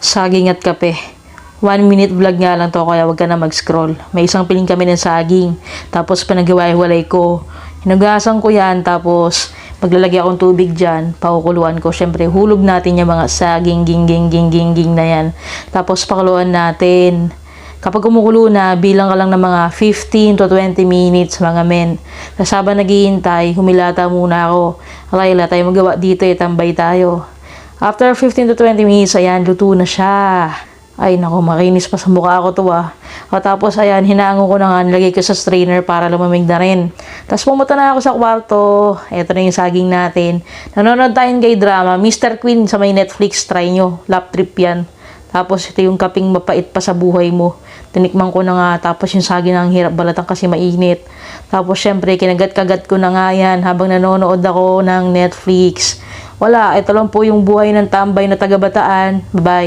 Saging at kape. 1 minute vlog nga lang to, kaya wag ka na mag-scroll. May isang piling kami ng saging. Tapos pinagawa-walay ko. Hinugasan ko yan. Tapos maglalagay akong tubig dyan. Pakukuluan ko. Syempre hulog natin yung mga saging, ging na yan. Tapos pakuluan natin. Kapag kumukulo na, bilang ka lang ng mga 15 to 20 minutes mga men. Tapos habang naghihintay, humilata muna ako. Wala tayo magawa dito, tambay tayo. After 15 to 20 minutes, ayan, luto na siya. Ay, naku, makinis pa sa mukha ko to O tapos, ayan, hinango ko na nga, nilagay ko sa strainer para lumamig na rin. Tapos pumunta na ako sa kwarto. Ito na yung saging natin. Nanonood tayong gay drama, Mr. Queen sa may Netflix, try nyo. Lap trip yan. Tapos ito yung kaping mapait pa sa buhay mo. Tinikman ko na nga. Tapos yung saging ang hirap balatan kasi mainit. Tapos syempre, kinagat-kagat ko na nga yan habang nanonood ako ng Netflix. Wala, ito lang po yung buhay ng tambay na taga-Bataan. Bye-bye.